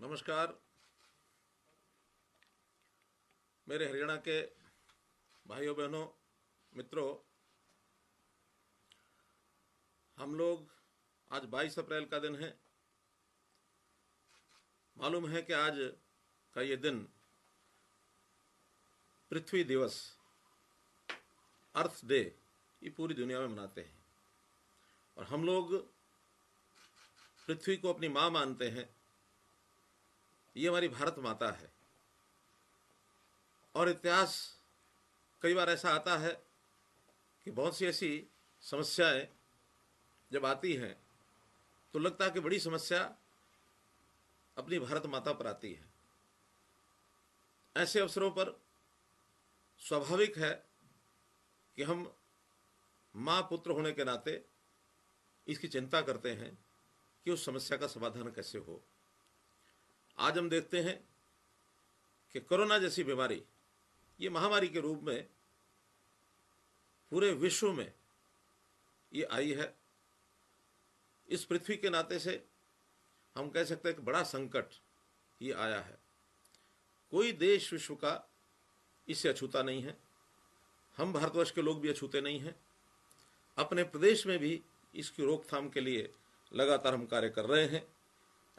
नमस्कार। मेरे हरियाणा के भाइयों बहनों मित्रों, हम लोग आज 22 अप्रैल का दिन है। मालूम है कि आज का ये दिन पृथ्वी दिवस, अर्थ डे, ये पूरी दुनिया में मनाते हैं। और हम लोग पृथ्वी को अपनी माँ मानते हैं। ये हमारी भारत माता है। और इतिहास कई बार ऐसा आता है कि बहुत सी ऐसी समस्याएं जब आती हैं तो लगता है कि बड़ी समस्या अपनी भारत माता पर आती है। ऐसे अवसरों पर स्वाभाविक है कि हम माँ पुत्र होने के नाते इसकी चिंता करते हैं कि उस समस्या का समाधान कैसे हो। आज हम देखते हैं कि कोरोना जैसी बीमारी ये महामारी के रूप में पूरे विश्व में ये आई है। इस पृथ्वी के नाते से हम कह सकते हैं कि बड़ा संकट ये आया है। कोई देश विश्व का इससे अछूता नहीं है। हम भारतवर्ष के लोग भी अछूते नहीं हैं। अपने प्रदेश में भी इसकी रोकथाम के लिए लगातार हम कार्य कर रहे हैं।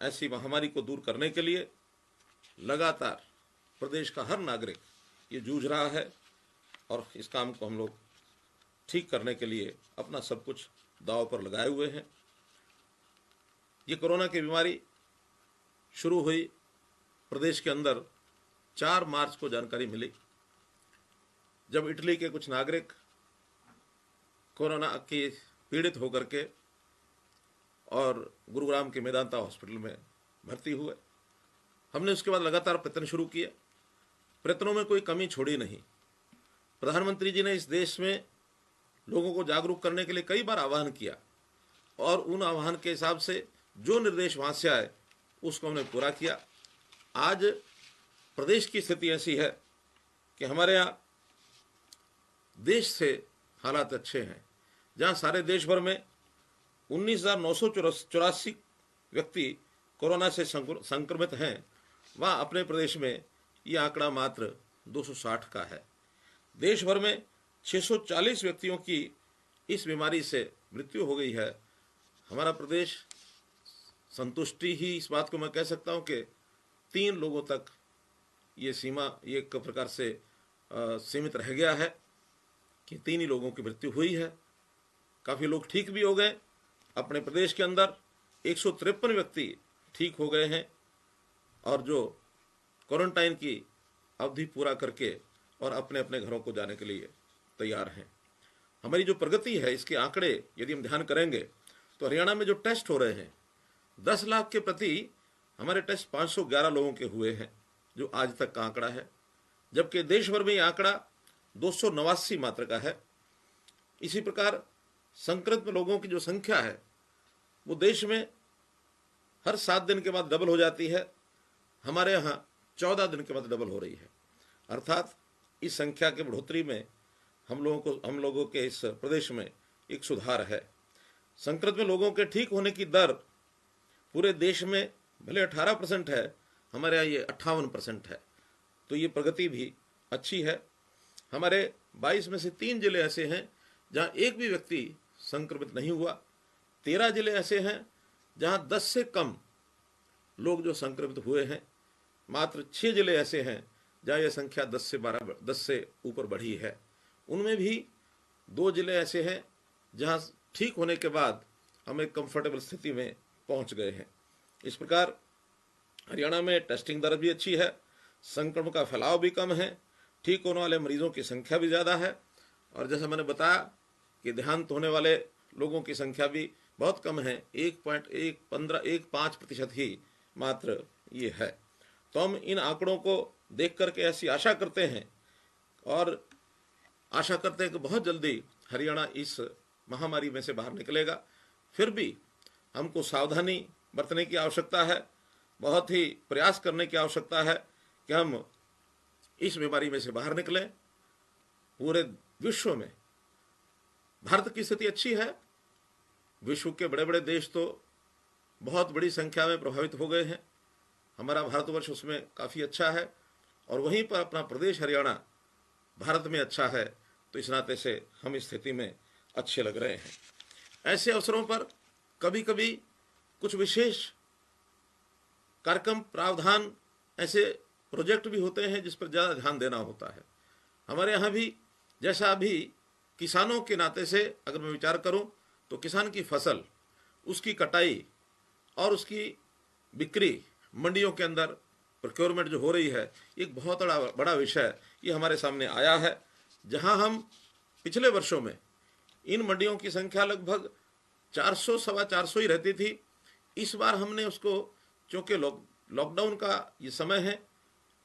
ऐसी महामारी को दूर करने के लिए लगातार प्रदेश का हर नागरिक ये जूझ रहा है और इस काम को हम लोग ठीक करने के लिए अपना सब कुछ दांव पर लगाए हुए हैं। ये कोरोना की बीमारी शुरू हुई प्रदेश के अंदर 4 मार्च को जानकारी मिली, जब इटली के कुछ नागरिक कोरोना की पीड़ित होकर के और गुरुग्राम के मेदांता हॉस्पिटल में भर्ती हुए। हमने उसके बाद लगातार प्रयत्न शुरू किए। प्रयत्नों में कोई कमी छोड़ी नहीं। प्रधानमंत्री जी ने इस देश में लोगों को जागरूक करने के लिए कई बार आह्वान किया और उन आह्वान के हिसाब से जो निर्देश वहाँ से आए उसको हमने पूरा किया। आज प्रदेश की स्थिति ऐसी है कि हमारे यहाँ देश से हालात अच्छे हैं। जहाँ सारे देश भर में 19,984 व्यक्ति कोरोना से संक्रमित हैं, वहाँ अपने प्रदेश में ये आंकड़ा मात्र 260 का है। देश भर में 640 व्यक्तियों की इस बीमारी से मृत्यु हो गई है। हमारा प्रदेश संतुष्टि ही इस बात को मैं कह सकता हूँ कि 3 लोगों तक ये सीमा एक प्रकार से सीमित रह गया है कि 3 ही लोगों की मृत्यु हुई है। काफ़ी लोग ठीक भी हो गए। अपने प्रदेश के अंदर 153 व्यक्ति ठीक हो गए हैं और जो क्वारंटाइन की अवधि पूरा करके और अपने अपने घरों को जाने के लिए तैयार हैं। हमारी जो प्रगति है इसके आंकड़े यदि हम ध्यान करेंगे तो हरियाणा में जो टेस्ट हो रहे हैं 10 लाख के प्रति हमारे टेस्ट 511 लोगों के हुए हैं, जो आज तक का आंकड़ा है। जबकि देश भर में ये आंकड़ा 289 मात्र का है। इसी प्रकार संक्रमित लोगों की जो संख्या है वो देश में हर 7 दिन के बाद डबल हो जाती है। हमारे यहाँ 14 दिन के बाद डबल हो रही है। अर्थात इस संख्या के बढ़ोतरी में हम लोगों के इस प्रदेश में एक सुधार है। संक्रमित लोगों के ठीक होने की दर पूरे देश में भले 18% है, हमारे यहाँ ये 58% है। तो ये प्रगति भी अच्छी है। हमारे 22 में से 3 जिले ऐसे हैं जहाँ एक भी व्यक्ति संक्रमित नहीं हुआ। 13 जिले ऐसे हैं जहाँ 10 से कम लोग जो संक्रमित हुए हैं। मात्र 6 जिले ऐसे हैं जहाँ यह संख्या 10 से ऊपर बढ़ी है। उनमें भी 2 जिले ऐसे हैं जहाँ ठीक होने के बाद हम एक कंफर्टेबल स्थिति में पहुँच गए हैं। इस प्रकार हरियाणा में टेस्टिंग दर भी अच्छी है, संक्रमण का फैलाव भी कम है, ठीक होने वाले मरीजों की संख्या भी ज़्यादा है और जैसे मैंने बताया कि देहांत होने वाले लोगों की संख्या भी बहुत कम है। 1.15% ही मात्र ये है। तो हम इन आंकड़ों को देख करके ऐसी आशा करते हैं और आशा करते हैं कि बहुत जल्दी हरियाणा इस महामारी में से बाहर निकलेगा। फिर भी हमको सावधानी बरतने की आवश्यकता है, बहुत ही प्रयास करने की आवश्यकता है कि हम इस बीमारी में से बाहर निकलें। पूरे विश्व में भारत की स्थिति अच्छी है। विश्व के बड़े बड़े देश तो बहुत बड़ी संख्या में प्रभावित हो गए हैं। हमारा भारतवर्ष उसमें काफ़ी अच्छा है और वहीं पर अपना प्रदेश हरियाणा भारत में अच्छा है, तो इस नाते से हम इस स्थिति में अच्छे लग रहे हैं। ऐसे अवसरों पर कभी कभी कुछ विशेष कार्यक्रम प्रावधान, ऐसे प्रोजेक्ट भी होते हैं जिस पर ज़्यादा ध्यान देना होता है। हमारे यहाँ भी जैसा अभी किसानों के नाते से अगर मैं विचार करूं तो किसान की फसल, उसकी कटाई और उसकी बिक्री, मंडियों के अंदर प्रोक्योरमेंट जो हो रही है, एक बहुत बड़ा विषय ये हमारे सामने आया है। जहां हम पिछले वर्षों में इन मंडियों की संख्या लगभग 400 सवा 400 ही रहती थी। इस बार हमने उसको, चूँकि लॉकडाउन का ये समय है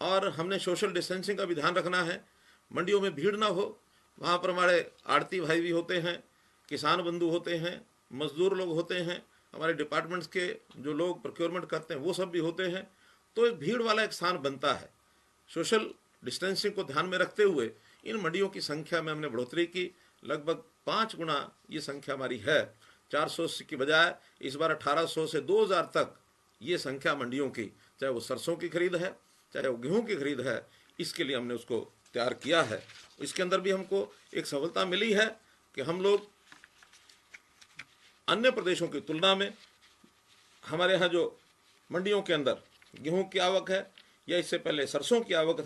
और हमने सोशल डिस्टेंसिंग का भी ध्यान रखना है, मंडियों में भीड़ ना हो, वहाँ पर हमारे आड़ती भाई भी होते हैं, किसान बंधु होते हैं, मजदूर लोग होते हैं, हमारे डिपार्टमेंट्स के जो लोग प्रोक्योरमेंट करते हैं वो सब भी होते हैं, तो एक भीड़ वाला एक स्थान बनता है। सोशल डिस्टेंसिंग को ध्यान में रखते हुए इन मंडियों की संख्या में हमने बढ़ोतरी की, लगभग 5 गुना ये संख्या हमारी है। 400 की बजाय इस बार 1800 से 2000 तक ये संख्या मंडियों की, चाहे वो सरसों की खरीद है, चाहे वो गेहूं की खरीद है, इसके लिए हमने उसको तैयार किया है। इसके अंदर भी हमको एक सफलता मिली है कि हम लोग अन्य प्रदेशों की तुलना में, हमारे यहाँ जो मंडियों के अंदर गेहूं की आवक है या इससे पहले सरसों की आवक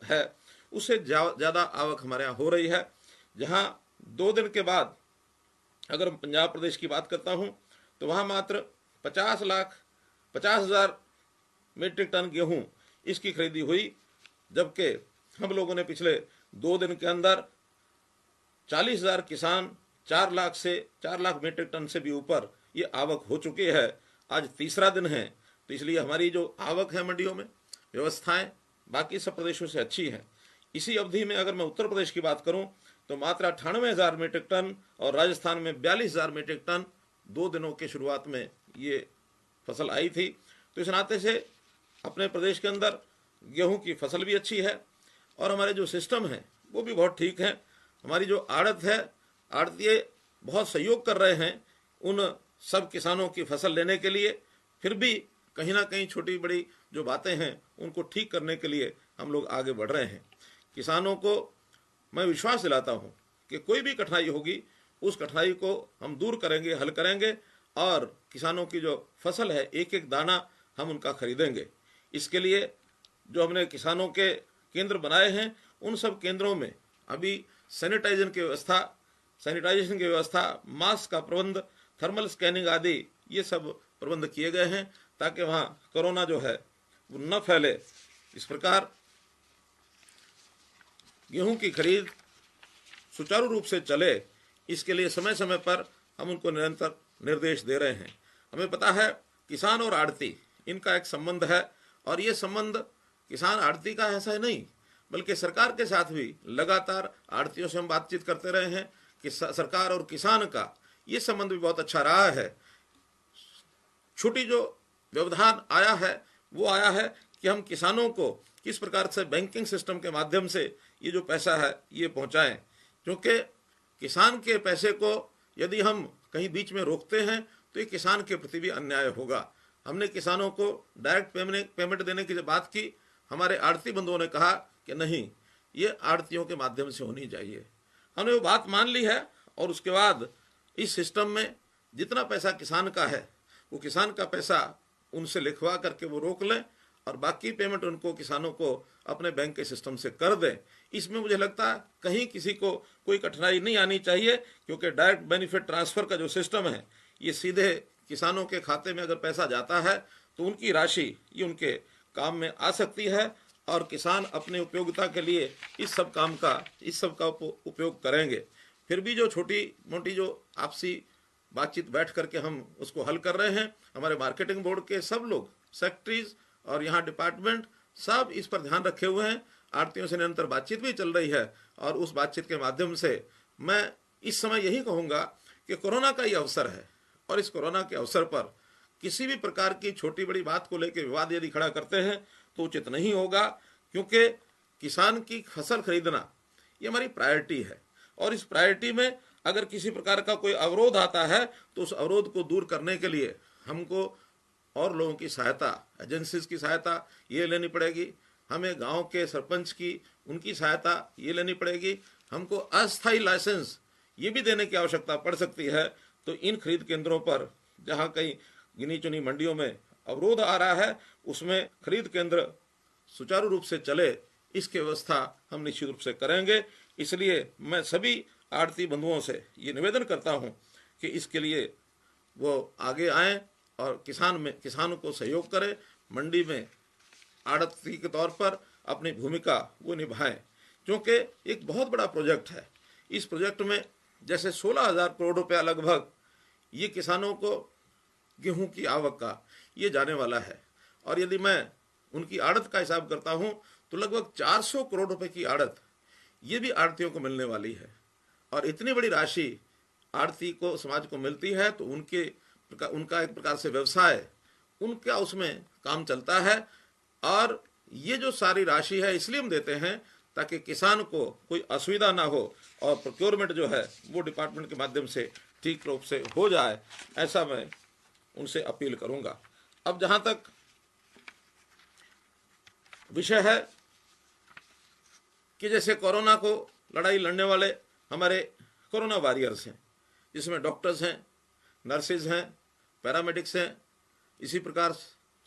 है उससे ज़्यादा आवक हमारे यहाँ हो रही है। जहाँ 2 दिन के बाद अगर पंजाब प्रदेश की बात करता हूँ तो वहाँ मात्र 50,50,000 मीट्रिक टन गेहूं इसकी खरीदी हुई, जबकि हम लोगों ने पिछले 2 दिन के अंदर 40,000 किसान 4 लाख से 4 लाख मीट्रिक टन से भी ऊपर ये आवक हो चुकी है। आज तीसरा दिन है, तो इसलिए हमारी जो आवक है मंडियों में, व्यवस्थाएं बाकी सब प्रदेशों से अच्छी हैं। इसी अवधि में अगर मैं उत्तर प्रदेश की बात करूं तो मात्र 98,000 मीट्रिक टन और राजस्थान में 42,000 मीट्रिक टन 2 दिनों के शुरुआत में ये फसल आई थी। तो इस नाते से अपने प्रदेश के अंदर गेहूं की फसल भी अच्छी है और हमारे जो सिस्टम है वो भी बहुत ठीक है। हमारी जो आड़त है, आड़तीय बहुत सहयोग कर रहे हैं उन सब किसानों की फसल लेने के लिए। फिर भी कहीं ना कहीं छोटी बड़ी जो बातें हैं उनको ठीक करने के लिए हम लोग आगे बढ़ रहे हैं। किसानों को मैं विश्वास दिलाता हूँ कि कोई भी कठिनाई होगी उस कठिनाई को हम दूर करेंगे, हल करेंगे और किसानों की जो फसल है एक एक दाना हम उनका खरीदेंगे। इसके लिए जो हमने किसानों के केंद्र बनाए हैं उन सब केंद्रों में अभी सैनिटाइजेशन की व्यवस्था, मास्क का प्रबंध, थर्मल स्कैनिंग आदि ये सब प्रबंध किए गए हैं ताकि वहाँ कोरोना जो है वो न फैले। इस प्रकार गेहूं की खरीद सुचारू रूप से चले, इसके लिए समय समय पर हम उनको निरंतर निर्देश दे रहे हैं। हमें पता है किसान और आड़ती इनका एक संबंध है और ये संबंध किसान आड़ती का ऐसा है नहीं, बल्कि सरकार के साथ भी लगातार आड़तियों से हम बातचीत करते रहे हैं कि सरकार और किसान का ये संबंध भी बहुत अच्छा रहा है। छोटी जो व्यवधान आया है वो आया है कि हम किसानों को किस प्रकार से बैंकिंग सिस्टम के माध्यम से ये जो पैसा है ये पहुंचाएं, क्योंकि किसान के पैसे को यदि हम कहीं बीच में रोकते हैं तो ये किसान के प्रति भी अन्याय होगा। हमने किसानों को डायरेक्ट पेमेंट देने की जब बात की, हमारे आड़ती बंधुओं ने कहा कि नहीं, ये आड़तियों के माध्यम से होनी चाहिए। हमने वो बात मान ली है और उसके बाद इस सिस्टम में जितना पैसा किसान का है वो किसान का पैसा उनसे लिखवा करके वो रोक लें और बाकी पेमेंट उनको, किसानों को अपने बैंक के सिस्टम से कर दें। इसमें मुझे लगता है कहीं किसी को कोई कठिनाई नहीं आनी चाहिए, क्योंकि डायरेक्ट बेनिफिट ट्रांसफ़र का जो सिस्टम है ये सीधे किसानों के खाते में अगर पैसा जाता है तो उनकी राशि ये उनके काम में आ सकती है और किसान अपने उपयोगिता के लिए इस सब का उपयोग करेंगे। फिर भी जो छोटी मोटी जो आपसी बातचीत बैठ करके हम उसको हल कर रहे हैं, हमारे मार्केटिंग बोर्ड के सब लोग, सेक्रेटरीज और यहाँ डिपार्टमेंट सब इस पर ध्यान रखे हुए हैं। आड़तियों से निरंतर बातचीत भी चल रही है और उस बातचीत के माध्यम से मैं इस समय यही कहूँगा कि कोरोना का ये अवसर है और इस कोरोना के अवसर पर किसी भी प्रकार की छोटी बड़ी बात को लेकर विवाद यदि खड़ा करते हैं तो उचित नहीं होगा, क्योंकि किसान की फसल खरीदना ये हमारी प्रायोरिटी है और इस प्रायोरिटी में अगर किसी प्रकार का कोई अवरोध आता है तो उस अवरोध को दूर करने के लिए हमको और लोगों की सहायता, एजेंसीज की सहायता ये लेनी पड़ेगी, हमें गांव के सरपंच की उनकी सहायता ये लेनी पड़ेगी, हमको अस्थायी लाइसेंस ये भी देने की आवश्यकता पड़ सकती है। तो इन खरीद केंद्रों पर जहां कहीं गिनी चुनी मंडियों में अवरोध आ रहा है, उसमें खरीद केंद्र सुचारू रूप से चले, इसकी व्यवस्था हम निश्चित रूप से करेंगे। इसलिए मैं सभी आड़ती बंधुओं से ये निवेदन करता हूं कि इसके लिए वो आगे आएं और किसानों को सहयोग करें, मंडी में आड़ती के तौर पर अपनी भूमिका वो निभाएं, क्योंकि एक बहुत बड़ा प्रोजेक्ट है। इस प्रोजेक्ट में जैसे 16,000 करोड़ रुपया लगभग ये किसानों को गेहूं की आवक का ये जाने वाला है, और यदि मैं उनकी आड़त का हिसाब करता हूं तो लगभग 400 करोड़ रुपए की आड़त ये भी आड़तियों को मिलने वाली है। और इतनी बड़ी राशि आड़ती को, समाज को मिलती है तो उनका एक प्रकार से व्यवसाय, उनका उसमें काम चलता है। और ये जो सारी राशि है इसलिए हम देते हैं ताकि किसान को कोई असुविधा ना हो और प्रोक्योरमेंट जो है वो डिपार्टमेंट के माध्यम से ठीक रूप से हो जाए, ऐसा मैं उनसे अपील करूंगा। अब जहां तक विषय है कि जैसे कोरोना को लड़ाई लड़ने वाले हमारे कोरोना वॉरियर्स हैं, जिसमें डॉक्टर्स हैं, नर्सेज हैं, पैरामेडिक्स हैं, इसी प्रकार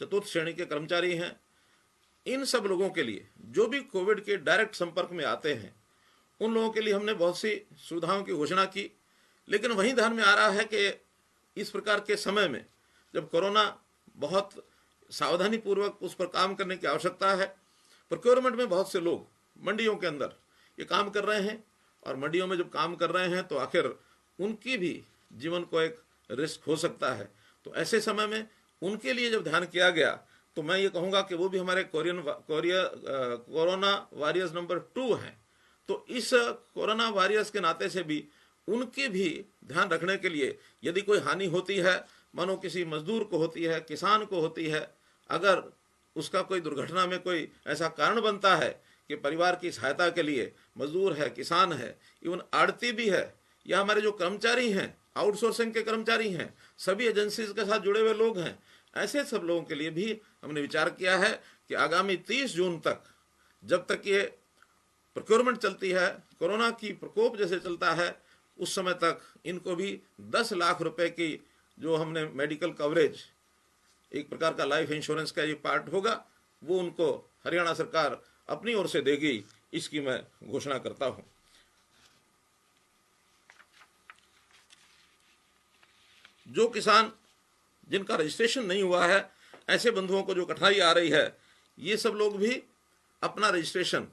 चतुर्थ श्रेणी के कर्मचारी हैं। इन सब लोगों के लिए जो भी कोविड के डायरेक्ट संपर्क में आते हैं, उन लोगों के लिए हमने बहुत सी सुविधाओं की घोषणा की। लेकिन वहीं ध्यान में आ रहा है कि इस प्रकार के समय में जब कोरोना बहुत सावधानी पूर्वक उस पर काम करने की आवश्यकता है, प्रोक्योरमेंट में बहुत से लोग मंडियों के अंदर ये काम कर रहे हैं, और मंडियों में जब काम कर रहे हैं तो आखिर उनकी भी जीवन को एक रिस्क हो सकता है। तो ऐसे समय में उनके लिए जब ध्यान किया गया तो मैं ये कहूँगा कि वो भी हमारे कोरोना वॉरियर्स नंबर 2 हैं। तो इस कोरोना वॉरियर्स के नाते से भी उनके भी ध्यान रखने के लिए यदि कोई हानि होती है, मानो किसी मजदूर को होती है, किसान को होती है, अगर उसका कोई दुर्घटना में कोई ऐसा कारण बनता है कि परिवार की सहायता के लिए मजदूर है, किसान है, इवन आड़ती भी है, या हमारे जो कर्मचारी हैं, आउटसोर्सिंग के कर्मचारी हैं, सभी एजेंसीज के साथ जुड़े हुए लोग हैं, ऐसे सब लोगों के लिए भी हमने विचार किया है कि आगामी 30 जून तक, जब तक ये प्रोक्योरमेंट चलती है, कोरोना की प्रकोप जैसे चलता है, उस समय तक इनको भी 10 लाख रुपए की जो हमने मेडिकल कवरेज, एक प्रकार का लाइफ इंश्योरेंस का ये पार्ट होगा, वो उनको हरियाणा सरकार अपनी ओर से देगी, इसकी मैं घोषणा करता हूं। जो किसान जिनका रजिस्ट्रेशन नहीं हुआ है, ऐसे बंधुओं को जो कठिनाई आ रही है, ये सब लोग भी अपना रजिस्ट्रेशन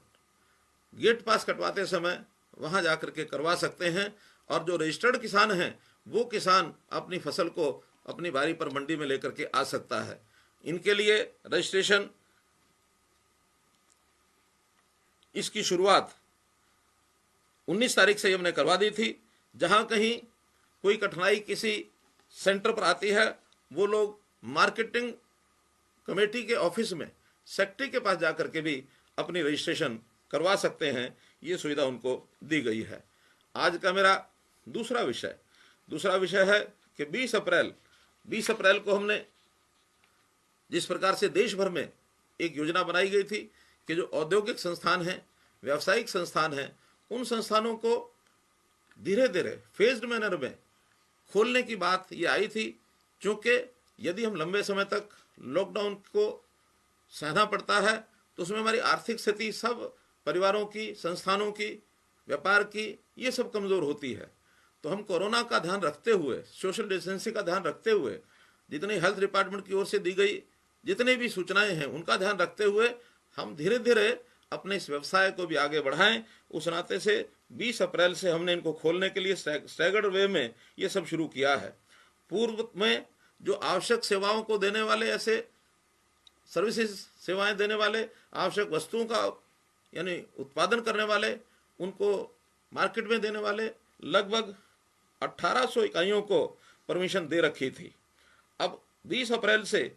गेट पास कटवाते समय वहां जाकर के करवा सकते हैं। और जो रजिस्टर्ड किसान हैं, वो किसान अपनी फसल को अपनी बारी पर मंडी में लेकर के आ सकता है। इनके लिए रजिस्ट्रेशन इसकी शुरुआत 19 तारीख से हमने करवा दी थी। जहां कहीं कोई कठिनाई किसी सेंटर पर आती है, वो लोग मार्केटिंग कमेटी के ऑफिस में सेक्रेटरी के पास जाकर के भी अपनी रजिस्ट्रेशन करवा सकते हैं, ये सुविधा उनको दी गई है। आज का मेरा दूसरा विषय है कि 20 अप्रैल को हमने जिस प्रकार से देश भर में एक योजना बनाई गई थी कि जो औद्योगिक संस्थान हैं, व्यावसायिक संस्थान हैं, उन संस्थानों को धीरे धीरे फेज्ड मैनर में खोलने की बात ये आई थी, क्योंकि यदि हम लंबे समय तक लॉकडाउन को सहना पड़ता है तो उसमें हमारी आर्थिक स्थिति सब परिवारों की, संस्थानों की, व्यापार की, ये सब कमज़ोर होती है। तो हम कोरोना का ध्यान रखते हुए, सोशल डिस्टेंसिंग का ध्यान रखते हुए, जितनी हेल्थ डिपार्टमेंट की ओर से दी गई जितनी भी सूचनाएं हैं, उनका ध्यान रखते हुए हम धीरे धीरे अपने इस व्यवसाय को भी आगे बढ़ाएं। उस नाते से 20 अप्रैल से हमने इनको खोलने के लिए स्टैगर्ड वे में ये सब शुरू किया है। पूर्व में जो आवश्यक सेवाओं को देने वाले, ऐसे सर्विसेज सेवाएं देने वाले, आवश्यक वस्तुओं का यानी उत्पादन करने वाले, उनको मार्केट में देने वाले लगभग 1800 इकाइयों को परमिशन दे रखी थी। अब 20 अप्रैल से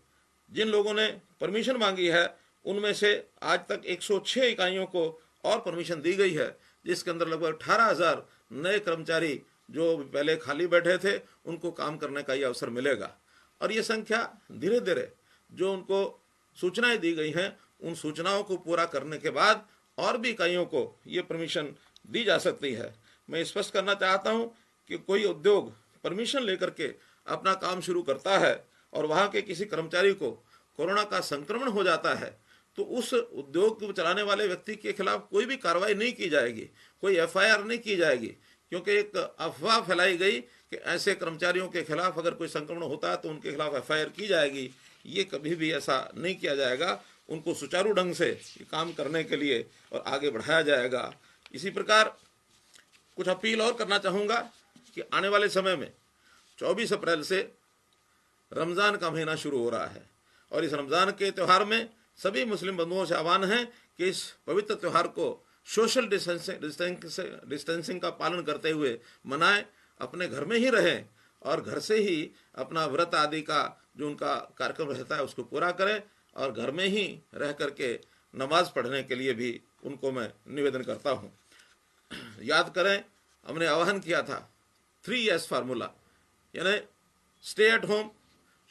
जिन लोगों ने परमिशन मांगी है, उनमें से आज तक 106 इकाइयों को और परमिशन दी गई है, जिसके अंदर लगभग 18,000 नए कर्मचारी जो पहले खाली बैठे थे, उनको काम करने का ये अवसर मिलेगा। और ये संख्या धीरे धीरे जो उनको सूचनाएं दी गई हैं उन सूचनाओं को पूरा करने के बाद और भी इकाइयों को ये परमिशन दी जा सकती है। मैं स्पष्ट करना चाहता हूं कि कोई उद्योग परमिशन लेकर के अपना काम शुरू करता है और वहां के किसी कर्मचारी को कोरोना का संक्रमण हो जाता है तो उस उद्योग को चलाने वाले व्यक्ति के खिलाफ कोई भी कार्रवाई नहीं की जाएगी, कोई एफआईआर नहीं की जाएगी, क्योंकि एक अफवाह फैलाई गई कि ऐसे कर्मचारियों के खिलाफ अगर कोई संक्रमण होता है तो उनके खिलाफ एफआईआर की जाएगी। ये कभी भी ऐसा नहीं किया जाएगा। उनको सुचारू ढंग से काम करने के लिए और आगे बढ़ाया जाएगा। इसी प्रकार कुछ अपील और करना चाहूँगा कि आने वाले समय में 24 अप्रैल से रमज़ान का महीना शुरू हो रहा है और इस रमज़ान के त्यौहार में सभी मुस्लिम बंधुओं से आह्वान है कि इस पवित्र त्यौहार को सोशल डिस्टेंसिंग का पालन करते हुए मनाएं, अपने घर में ही रहें और घर से ही अपना व्रत आदि का जो उनका कार्यक्रम रहता है उसको पूरा करें और घर में ही रह करके नमाज पढ़ने के लिए भी उनको मैं निवेदन करता हूँ। याद करें, हमने आह्वान किया था 3S फार्मूला, यानी stay at home,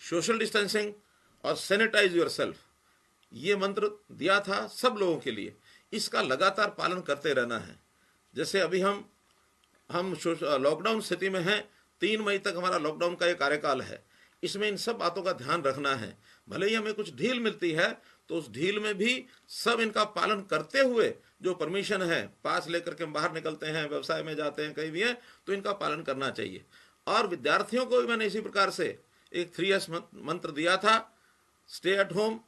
social distancing और सैनिटाइज योरसेल्फ। ये मंत्र दिया था सब लोगों के लिए। इसका लगातार पालन करते रहना है। जैसे अभी हम लॉकडाउन स्थिति में हैं, 3 मई तक हमारा लॉकडाउन का ये कार्यकाल है। इसमें इन सब बातों का ध्यान रखना है। भले ही हमें कुछ ढील मिलती है तो उस ढील में भी सब इनका पालन करते हुए जो परमिशन है, पास लेकर के हम बाहर निकलते हैं, व्यवसाय में जाते हैं, कहीं भी हैं, तो इनका पालन करना चाहिए। और विद्यार्थियों को भी मैंने इसी प्रकार से एक 3S मंत्र दिया था, stay at home,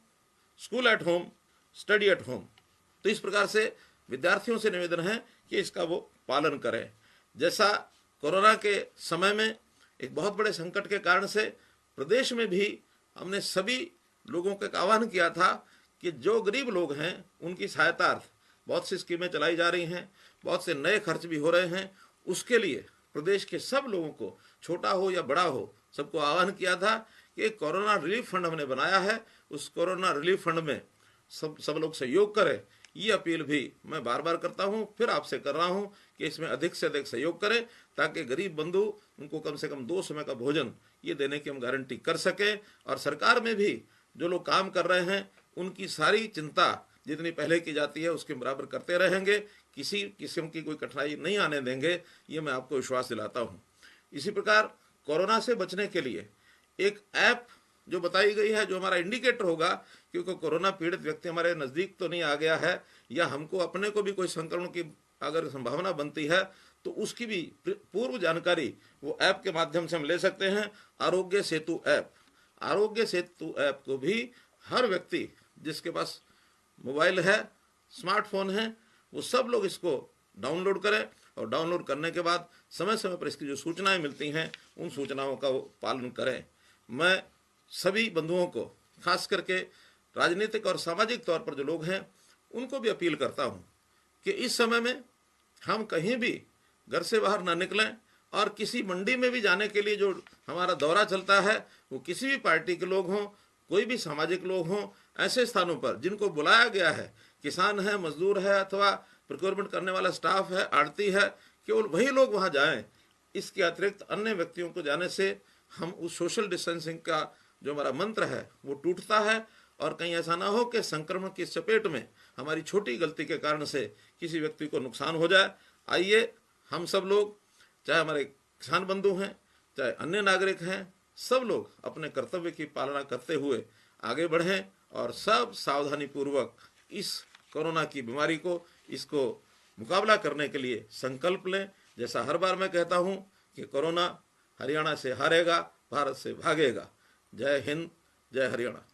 school at home, study at home. तो इस प्रकार से विद्यार्थियों से निवेदन है कि इसका वो पालन करें। जैसा कोरोना के समय में एक बहुत बड़े संकट के कारण से प्रदेश में भी हमने सभी लोगों को आह्वान किया था कि जो गरीब लोग हैं उनकी सहायतार्थ बहुत सी स्कीमें चलाई जा रही हैं, बहुत से नए खर्च भी हो रहे हैं। उसके लिए प्रदेश के सब लोगों को, छोटा हो या बड़ा हो, सबको आह्वान किया था कि एक कोरोना रिलीफ फंड हमने बनाया है, उस कोरोना रिलीफ फंड में सब लोग सहयोग करें। ये अपील भी मैं बार बार करता हूँ, फिर आपसे कर रहा हूँ कि इसमें अधिक से अधिक सहयोग करें ताकि गरीब बंधु उनको कम से कम 2 समय का भोजन ये देने की हम गारंटी कर सकें। और सरकार में भी जो लोग काम कर रहे हैं उनकी सारी चिंता जितनी पहले की जाती है उसके बराबर करते रहेंगे, किसी किस्म की कोई कठिनाई नहीं आने देंगे, ये मैं आपको विश्वास दिलाता हूँ। इसी प्रकार कोरोना से बचने के लिए एक ऐप जो बताई गई है, जो हमारा इंडिकेटर होगा क्योंकि कोरोना पीड़ित व्यक्ति हमारे नज़दीक तो नहीं आ गया है या हमको अपने को भी कोई संक्रमण की अगर संभावना बनती है तो उसकी भी पूर्व जानकारी वो ऐप के माध्यम से हम ले सकते हैं। आरोग्य सेतु ऐप, आरोग्य सेतु ऐप को भी हर व्यक्ति जिसके पास मोबाइल है, स्मार्टफोन है, वो सब लोग इसको डाउनलोड करें और डाउनलोड करने के बाद समय समय पर इसकी जो सूचनाएं मिलती हैं उन सूचनाओं का वो पालन करें। मैं सभी बंधुओं को, खास करके राजनीतिक और सामाजिक तौर पर जो लोग हैं उनको भी अपील करता हूं कि इस समय में हम कहीं भी घर से बाहर ना निकलें और किसी मंडी में भी जाने के लिए जो हमारा दौरा चलता है वो किसी भी पार्टी के लोग हों, कोई भी सामाजिक लोग हों, ऐसे स्थानों पर जिनको बुलाया गया है, किसान है, मजदूर है अथवा प्रोक्योरमेंट करने वाला स्टाफ है, आड़ती है, केवल वही लोग वहाँ जाएं। इसके अतिरिक्त अन्य व्यक्तियों को जाने से हम उस सोशल डिस्टेंसिंग का जो हमारा मंत्र है वो टूटता है और कहीं ऐसा ना हो कि संक्रमण की चपेट में हमारी छोटी गलती के कारण से किसी व्यक्ति को नुकसान हो जाए। आइए हम सब लोग, चाहे हमारे किसान बंधु हैं, चाहे अन्य नागरिक हैं, सब लोग अपने कर्तव्य की पालना करते हुए आगे बढ़ें और सब सावधानी पूर्वक इस कोरोना की बीमारी को, इसको मुकाबला करने के लिए संकल्प लें। जैसा हर बार मैं कहता हूं कि कोरोना हरियाणा से हारेगा, भारत से भागेगा। जय हिंद, जय हरियाणा।